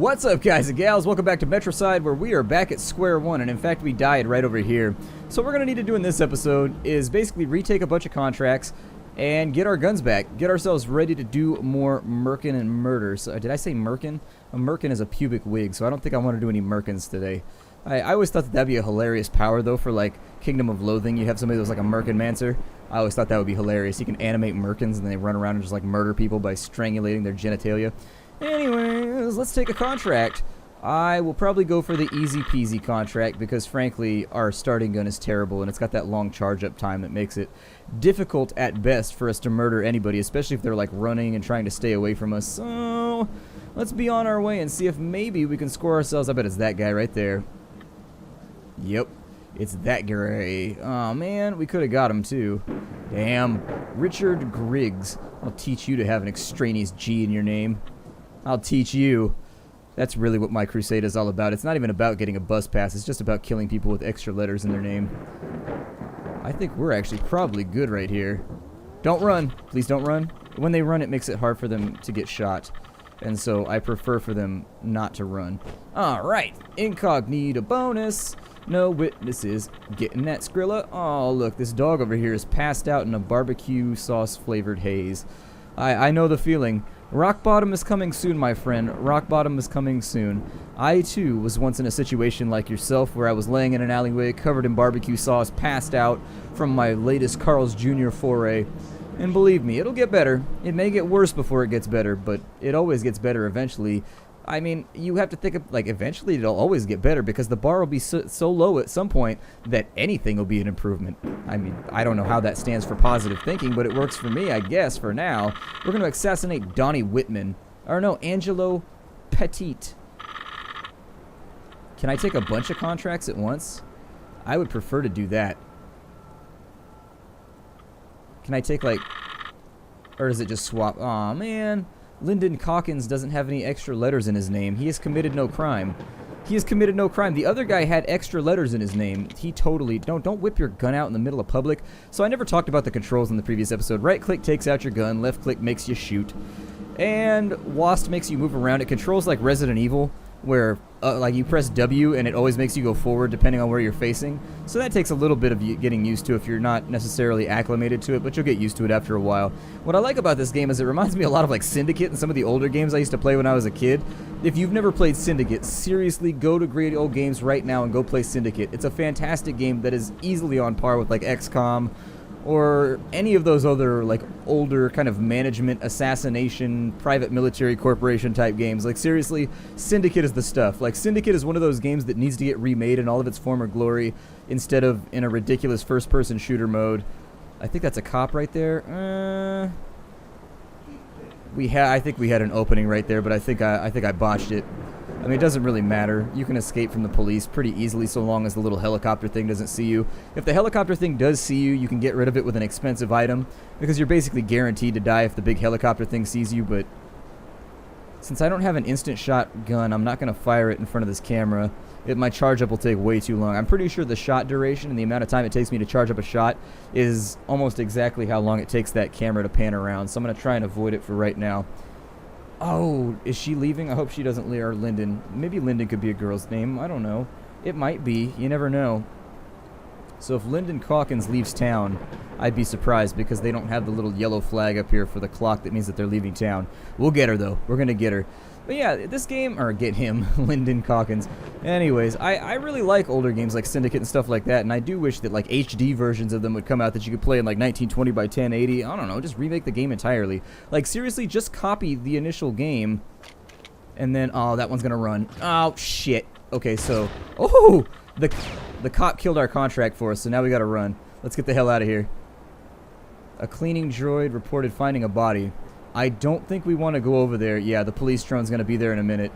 What's up, guys and gals? Welcome back to Metrocide, where we are back at square one, and in fact we died right over here. So what we're going to need to do in this episode is basically retake a bunch of contracts and get our guns back. Get ourselves ready to do more Merkin and murder. So, did I say Merkin? A Merkin is a pubic wig, so I don't think I want to do any Merkins today. I always thought that that'd be a hilarious power, though, for like Kingdom of Loathing. You have somebody that was like a Merkinmancer. I always thought that would be hilarious. You can animate Merkins and they run around and just like murder people by strangulating their genitalia. Anyways, let's take a contract. I will probably go for the easy peasy contract because frankly our starting gun is terrible and it's got that long charge up time that makes it difficult at best for us to murder anybody, especially if they're like running and trying to stay away from us. So let's be on our way and see if maybe we can score ourselves. I bet it's that guy right there. Yep, it's that guy. Oh man, we could have got him too. Damn. Richard Griggs. I'll teach you to have an extraneous G in your name. I'll teach you. That's really what my crusade is all about. It's not even about getting a bus pass. It's just about killing people with extra letters in their name. I think we're actually probably good right here. Don't run. Please don't run. When they run, it makes it hard for them to get shot. And so I prefer for them not to run. Alright. Incognito bonus. No witnesses. Getting that Skrilla. Oh, look. This dog over here is passed out in a barbecue sauce flavored haze. I know the feeling. Rock bottom is coming soon, my friend. Rock bottom is coming soon. I, too, was once in a situation like yourself where I was laying in an alleyway covered in barbecue sauce, passed out from my latest Carl's Jr. foray. And believe me, it'll get better. It may get worse before it gets better, but it always gets better eventually. I mean, you have to think of, like, eventually it'll always get better because the bar will be so low at some point that anything will be an improvement. I mean, I don't know how that stands for positive thinking, but it works for me, I guess, for now. We're going to assassinate Donnie Whitman. Or no, Angelo Petit. Can I take a bunch of contracts at once? I would prefer to do that. Can I take, like... Or does it just swap? Aw, man. Lyndon Calkins doesn't have any extra letters in his name. He has committed no crime. He has committed no crime. The other guy had extra letters in his name. He totally... Don't whip your gun out in the middle of public. So I never talked about the controls in the previous episode. Right click takes out your gun. Left click makes you shoot. And WASD makes you move around. It controls like Resident Evil, where like you press W and it always makes you go forward depending on where you're facing. So that takes a little bit of getting used to if you're not necessarily acclimated to it, but you'll get used to it after a while. What I like about this game is it reminds me a lot of like Syndicate and some of the older games I used to play when I was a kid. If you've never played Syndicate, seriously go to Great Old Games right now and go play Syndicate. It's a fantastic game that is easily on par with like XCOM or any of those other like older kind of management, assassination, private military corporation type games. Like seriously, Syndicate is the stuff. Like Syndicate is one of those games that needs to get remade in all of its former glory instead of in a ridiculous first-person shooter mode. I think that's a cop right there. I think we had an opening right there, but I think I botched it. I mean, it doesn't really matter. You can escape from the police pretty easily so long as the little helicopter thing doesn't see you. If the helicopter thing does see you, you can get rid of it with an expensive item because you're basically guaranteed to die if the big helicopter thing sees you, but since I don't have an instant shot gun, I'm not going to fire it in front of this camera. My charge up will take way too long. I'm pretty sure the shot duration and the amount of time it takes me to charge up a shot is almost exactly how long it takes that camera to pan around, so I'm going to try and avoid it for right now. Oh, is she leaving? I hope she doesn't leave. Or Lyndon. Maybe Lyndon could be a girl's name. I don't know. It might be. You never know. So if Lyndon Calkins leaves town, I'd be surprised because they don't have the little yellow flag up here for the clock that means that they're leaving town. We'll get her, though. We're going to get her. But yeah, this game, or get him, Lyndon Calkins. Anyways, I really like older games like Syndicate and stuff like that, and I do wish that like HD versions of them would come out that you could play in like 1920 by 1080. I don't know, just remake the game entirely. Like seriously, just copy the initial game, and then, oh, that one's gonna run. Oh, shit. Okay, so, oh, the cop killed our contract for us, so now we gotta run. Let's get the hell out of here. A cleaning droid reported finding a body. I don't think we want to go over there. Yeah, the police drone's going to be there in a minute.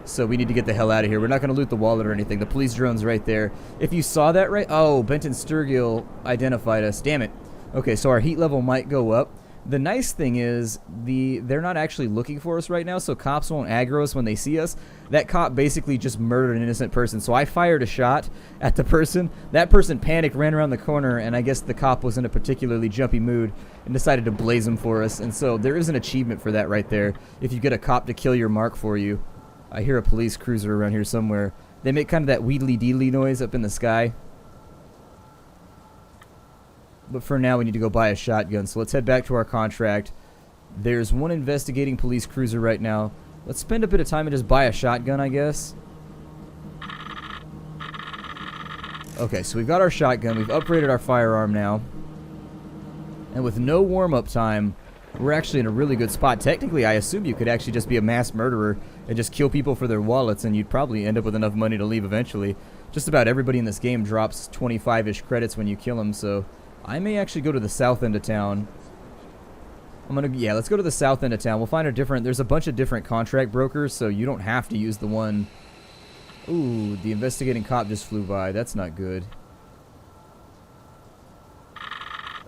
So we need to get the hell out of here. We're not going to loot the wallet or anything. The police drone's right there. If you saw that right... Oh, Benton Sturgill identified us. Damn it. Okay, so our heat level might go up. The nice thing is they're not actually looking for us right now, so cops won't aggro us when they see us. That cop basically just murdered an innocent person. So I fired a shot at the person. That person panicked, ran around the corner, and I guess the cop was in a particularly jumpy mood and decided to blaze him for us. And so there is an achievement for that right there if you get a cop to kill your mark for you. I hear a police cruiser around here somewhere. They make kind of that wheedly-deedly noise up in the sky. But for now, we need to go buy a shotgun. So let's head back to our contract. There's one investigating police cruiser right now. Let's spend a bit of time and just buy a shotgun, I guess. Okay, so we've got our shotgun. We've upgraded our firearm now. And with no warm-up time, we're actually in a really good spot. Technically, I assume you could actually just be a mass murderer and just kill people for their wallets, and you'd probably end up with enough money to leave eventually. Just about everybody in this game drops 25-ish credits when you kill them, so I may actually go to the south end of town. Yeah, let's go to the south end of town. We'll find a different... There's a bunch of different contract brokers, so you don't have to use the one... Ooh, the investigating cop just flew by. That's not good.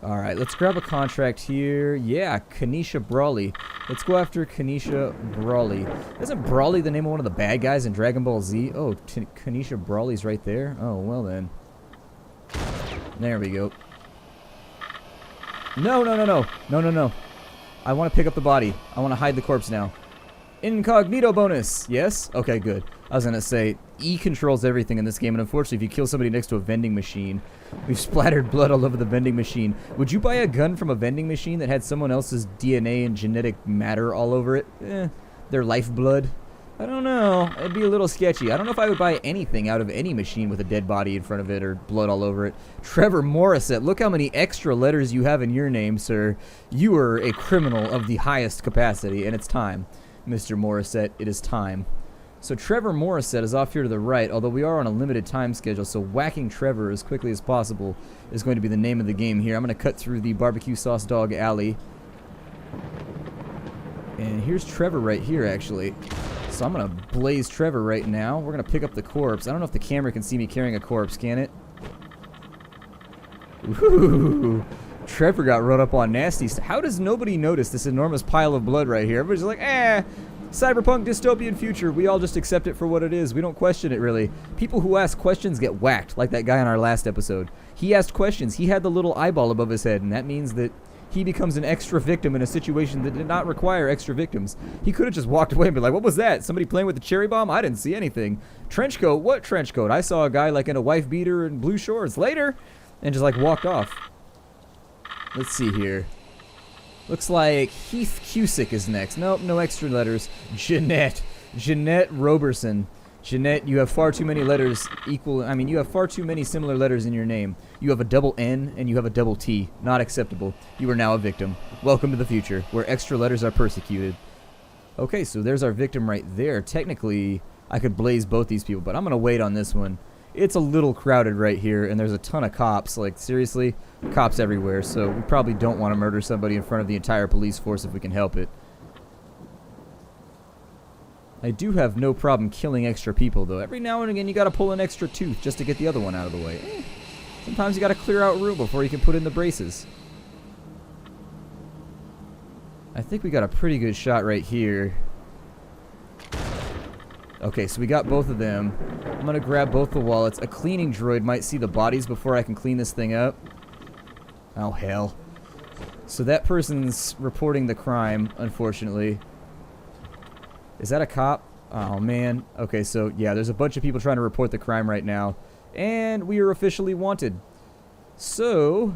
Alright, let's grab a contract here. Yeah, Kanisha Brawley. Let's go after Kanisha Brawley. Isn't Brawley the name of one of the bad guys in Dragon Ball Z? Oh, Kanisha Brawley's right there? Oh, well then. There we go. No, no, no, no. No, no, no. I want to pick up the body. I want to hide the corpse now. Incognito bonus. Yes? Okay, good. I was going to say, E controls everything in this game, and unfortunately, if you kill somebody next to a vending machine, we've splattered blood all over the vending machine. Would you buy a gun from a vending machine that had someone else's DNA and genetic matter all over it? Their lifeblood? I don't know. It'd be a little sketchy. I don't know if I would buy anything out of any machine with a dead body in front of it or blood all over it. Trevor Morissette, look how many extra letters you have in your name, sir. You are a criminal of the highest capacity, and it's time. Mr. Morissette, it is time. So Trevor Morissette is off here to the right, although we are on a limited time schedule, so whacking Trevor as quickly as possible is going to be the name of the game here. I'm going to cut through the barbecue sauce dog alley. And here's Trevor right here, actually. So I'm going to blaze Trevor right now. We're going to pick up the corpse. I don't know if the camera can see me carrying a corpse, can it? Ooh, Trevor got run up on nasty. How does nobody notice this enormous pile of blood right here? Everybody's like, cyberpunk dystopian future. We all just accept it for what it is. We don't question it, really. People who ask questions get whacked, like that guy on our last episode. He asked questions. He had the little eyeball above his head, and that means that he becomes an extra victim in a situation that did not require extra victims. He could have just walked away and been like, what was that? Somebody playing with the cherry bomb? I didn't see anything. Trench coat? What trench coat? I saw a guy like in a wife beater and blue shorts. Later! And just like walked off. Let's see here. Looks like Heath Cusick is next. Nope, no extra letters. Jeanette. Jeanette Roberson. Jeanette, you have far too many letters you have far too many similar letters in your name. You have a double N and you have a double T. Not acceptable. You are now a victim. Welcome to the future, where extra letters are persecuted. Okay, so there's our victim right there. Technically, I could blaze both these people, but I'm going to wait on this one. It's a little crowded right here, and there's a ton of cops. Like, seriously, cops everywhere, so we probably don't want to murder somebody in front of the entire police force if we can help it. I do have no problem killing extra people, though. Every now and again, you gotta pull an extra tooth just to get the other one out of the way. Sometimes you gotta clear out room before you can put in the braces. I think we got a pretty good shot right here. Okay, so we got both of them. I'm gonna grab both the wallets. A cleaning droid might see the bodies before I can clean this thing up. Oh, hell. So that person's reporting the crime, unfortunately. Is that a cop? Oh, man. Okay, so, yeah, there's a bunch of people trying to report the crime right now. And we are officially wanted. So,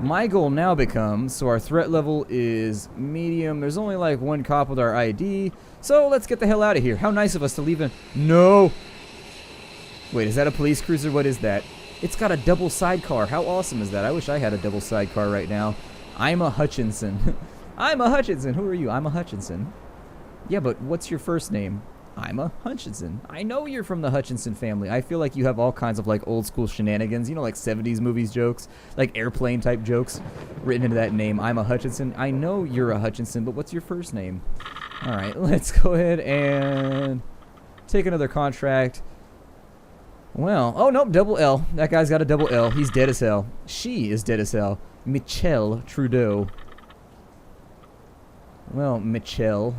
my goal now becomes, so our threat level is medium. There's only like one cop with our ID. So, let's get the hell out of here. How nice of us to leave a... No! Wait, is that a police cruiser? What is that? It's got a double sidecar. How awesome is that? I wish I had a double sidecar right now. I'm a Hutchinson. I'm a Hutchinson. Who are you? I'm a Hutchinson. Yeah, but what's your first name? I'm a Hutchinson. I know you're from the Hutchinson family. I feel like you have all kinds of like old school shenanigans, you know, like 70s movies jokes, like airplane type jokes written into that name. I'm a Hutchinson. I know you're a Hutchinson, but what's your first name? All right, let's go ahead and take another contract. Well, oh nope, double L. That guy's got a double L. He's dead as hell. She is dead as hell. Michelle Trudeau. Well, Michelle,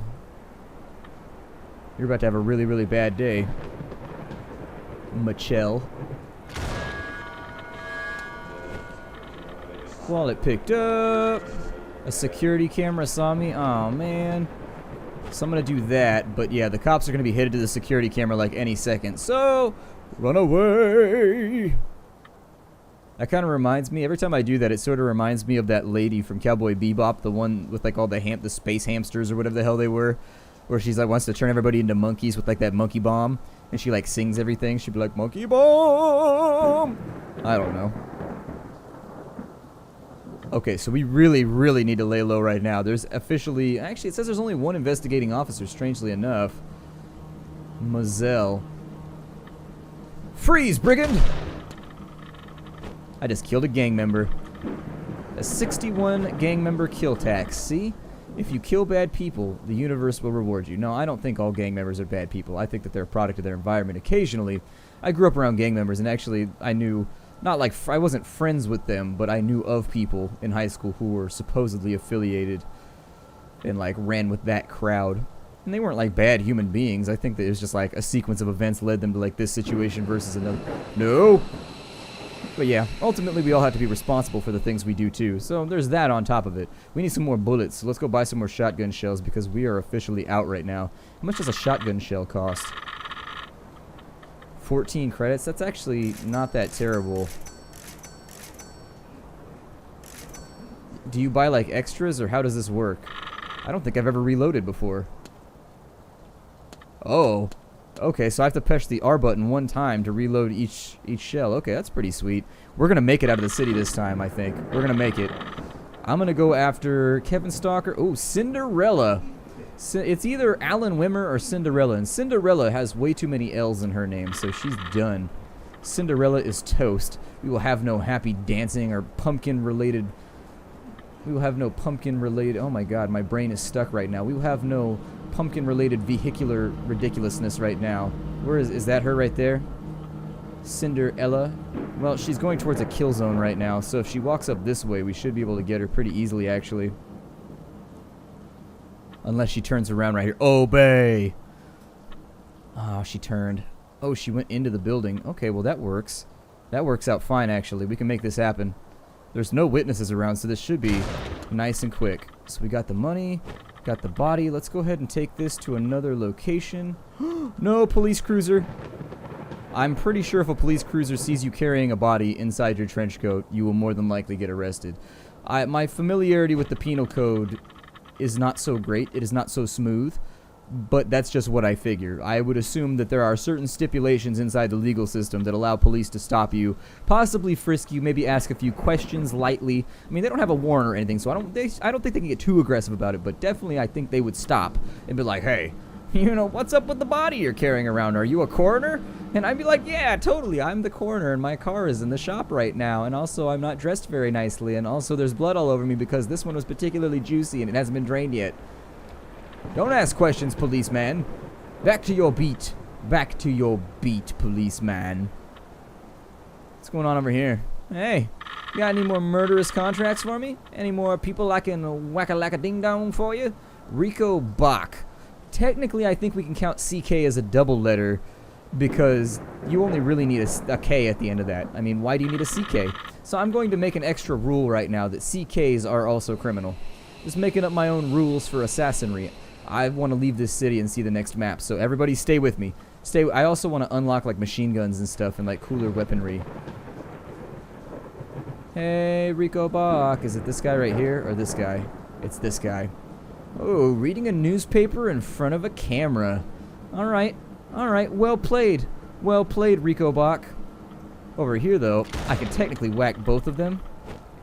you're about to have a really, really bad day. Michelle. Wallet picked up. A security camera saw me. Oh, man. So I'm going to do that, but yeah, the cops are going to be headed to the security camera like any second. So, run away! That kind of reminds me, every time I do that, it sort of reminds me of that lady from Cowboy Bebop, the one with like all the space hamsters or whatever the hell they were, where she's like wants to turn everybody into monkeys with like that monkey bomb, and she like sings everything. She'd be like, monkey bomb! I don't know. Okay, so we really need to lay low right now. There's officially, actually it says there's only one investigating officer, strangely enough. Mazel. Freeze, brigand! I just killed a gang member. A 61 gang member kill tax. See? If you kill bad people, the universe will reward you. No, I don't think all gang members are bad people. I think that they're a product of their environment. Occasionally, I grew up around gang members, and actually, I knew, not like, I wasn't friends with them, but I knew of people in high school who were supposedly affiliated and, like, ran with that crowd. And they weren't, like, bad human beings. I think that it was just, like, a sequence of events led them to, like, this situation versus another. No! But yeah, ultimately we all have to be responsible for the things we do too. So there's that on top of it. We need some more bullets, so let's go buy some more shotgun shells because we are officially out right now. How much does a shotgun shell cost? 14 credits? That's actually not that terrible. Do you buy like extras or how does this work? I don't think I've ever reloaded before. Oh. Okay, so I have to push the R button one time to reload each shell. Okay, that's pretty sweet. We're going to make it out of the city this time, I think. We're going to make it. I'm going to go after Kevin Stalker. Oh, Cinderella. It's either Alan Wimmer or Cinderella. And Cinderella has way too many L's in her name, so she's done. Cinderella is toast. We will have no happy dancing or pumpkin-related... We will have no pumpkin-related... Oh my god, my brain is stuck right now. We will have no... pumpkin-related vehicular ridiculousness right now. Where is that her right there? Cinderella? Well, she's going towards a kill zone right now, so if she walks up this way, we should be able to get her pretty easily, actually. Unless she turns around right here. Obey! Oh, she turned. Oh, she went into the building. Okay, well that works. That works out fine, actually. We can make this happen. There's no witnesses around, so this should be nice and quick. So we got the money... Got the body. Let's go ahead and take this to another location. No, police cruiser. I'm pretty sure if a police cruiser sees you carrying a body inside your trench coat, you will more than likely get arrested. My familiarity with the penal code is not so great. It is not so smooth. But that's just what I figure. I would assume that there are certain stipulations inside the legal system that allow police to stop you, possibly frisk you, maybe ask a few questions lightly. I mean, they don't have a warrant or anything, so I don't think they can get too aggressive about it, but definitely I think they would stop and be like, hey, you know, what's up with the body you're carrying around? Are you a coroner? And I'd be like, yeah, totally, I'm the coroner and my car is in the shop right now, and also I'm not dressed very nicely, and also there's blood all over me because this one was particularly juicy and it hasn't been drained yet. Don't ask questions, policeman. Back to your beat. Back to your beat, policeman. What's going on over here? Hey, you got any more murderous contracts for me? Any more people I can whack-a-lack-a-ding-dong for you? Rico Bach. Technically, I think we can count CK as a double letter because you only really need a K at the end of that. I mean, why do you need a CK? So I'm going to make an extra rule right now that CKs are also criminal. Just making up my own rules for assassinry. I want to leave this city and see the next map, so everybody stay with me. I also want to unlock like machine guns and stuff and like cooler weaponry. Hey, Rico Bach. Is it this guy right here or this guy? It's this guy. Oh, reading a newspaper in front of a camera. Alright, well played. Well played, Rico Bach. Over here, though, I can technically whack both of them.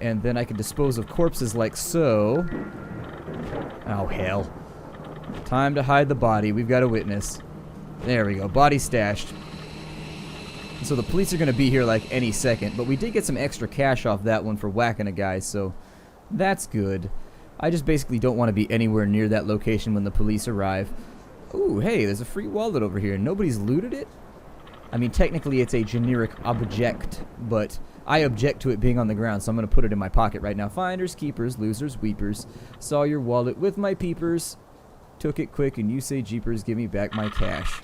And then I can dispose of corpses like so. Oh, hell. Time to hide the body. We've got a witness. There we go. Body stashed. So the police are going to be here like any second. But we did get some extra cash off that one for whacking a guy. So that's good. I just basically don't want to be anywhere near that location when the police arrive. Ooh, hey, there's a free wallet over here. Nobody's looted it? I mean, technically it's a generic object, but I object to it being on the ground, so I'm going to put it in my pocket right now. Finders, keepers, losers, weepers. Saw your wallet with my peepers. Took it quick, and you say, jeepers, give me back my cash.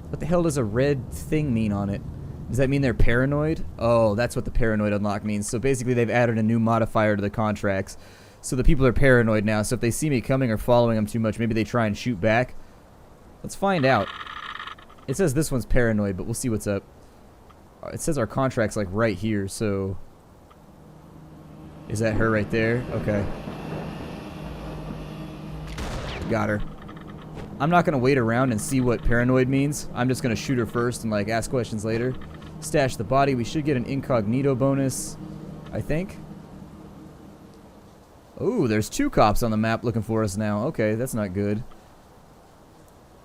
What the hell does a red thing mean on it? Does that mean they're paranoid? Oh, that's what the paranoid unlock means. So basically they've added a new modifier to the contracts. So the people are paranoid now. So if they see me coming or following them too much, maybe they try and shoot back. Let's find out. It says this one's paranoid, but we'll see what's up. It says our contract's like right here, so... Is that her right there? Okay. Got her. I'm not going to wait around and see what paranoid means. I'm just going to shoot her first and like ask questions later. Stash the body. We should get an incognito bonus, I think. Oh, there's 2 cops on the map looking for us now. Okay, that's not good.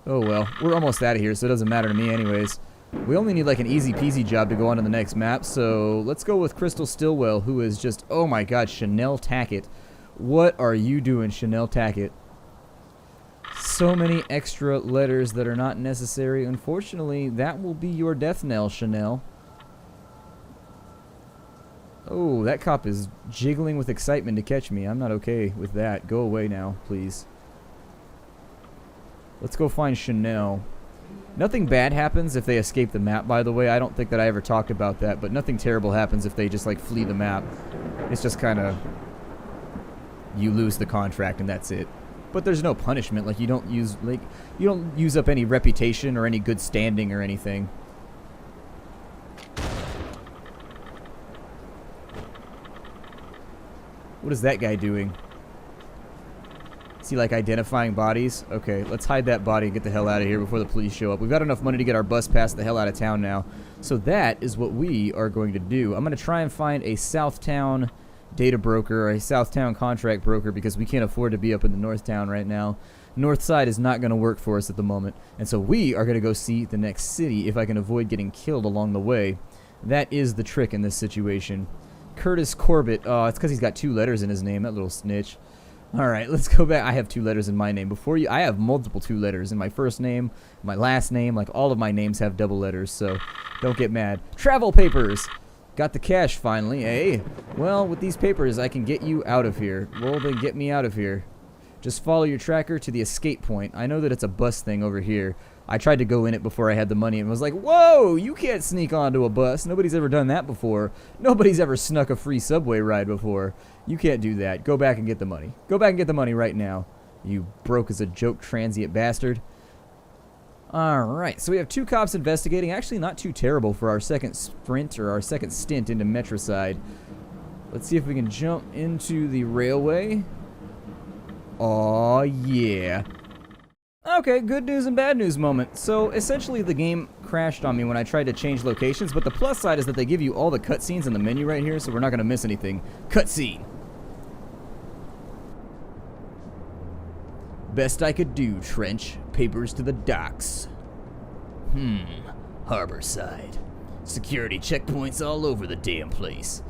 Oh well, we're almost out of here, so it doesn't matter to me anyways. We only need like an easy peasy job to go on to the next map, so let's go with Crystal Stillwell, who is just, oh my god, Chanel Tackett. What are you doing, Chanel Tackett? So many extra letters that are not necessary. Unfortunately, that will be your death knell, Chanel. Oh, that cop is jiggling with excitement to catch me. I'm not okay with that. Go away now, please. Let's go find Chanel. Nothing bad happens if they escape the map, by the way. I don't think that I ever talked about that, but nothing terrible happens if they just, like, flee the map. It's just kind of... You lose the contract and that's it. But there's no punishment. Like, you don't use, like... You don't use up any reputation or any good standing or anything. What is that guy doing? Is he like identifying bodies? Okay, let's hide that body and get the hell out of here before the police show up. We've got enough money to get our bus passed the hell out of town now. So that is what we are going to do. I'm going to try and find a Southtown data broker or a Southtown contract broker because we can't afford to be up in the Northtown right now. Northside is not going to work for us at the moment. And so we are going to go see the next city if I can avoid getting killed along the way. That is the trick in this situation. Curtis Corbett. Oh, it's because he's got 2 letters in his name, that little snitch. Alright, let's go back. I have 2 letters in my name. Before you, I have multiple 2 letters in my first name, my last name. Like, all of my names have double letters, so don't get mad. Travel papers! Got the cash finally, eh? Well, with these papers, I can get you out of here. Well, then get me out of here. Just follow your tracker to the escape point. I know that it's a bus thing over here. I tried to go in it before I had the money and was like, whoa, you can't sneak onto a bus. Nobody's ever done that before. Nobody's ever snuck a free subway ride before. You can't do that. Go back and get the money. Go back and get the money right now. You broke as a joke transient bastard. Alright, so we have 2 cops investigating. Actually, not too terrible for our second sprint or our second stint into Metrocide. Let's see if we can jump into the railway. Aw, yeah. Okay, good news and bad news moment. So, essentially the game crashed on me when I tried to change locations, but the plus side is that they give you all the cutscenes in the menu right here, so we're not going to miss anything. Cutscene. Best I could do, Trench. Papers to the docks. Harborside. Security checkpoints all over the damn place.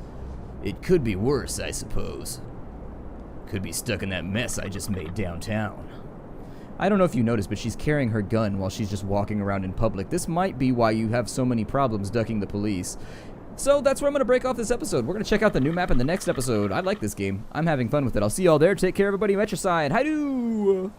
It could be worse, I suppose. Could be stuck in that mess I just made downtown. I don't know if you noticed, but she's carrying her gun while she's just walking around in public. This might be why you have so many problems ducking the police. So that's where I'm going to break off this episode. We're going to check out the new map in the next episode. I like this game. I'm having fun with it. I'll see y'all there. Take care, everybody. Metrocide. Hi-do!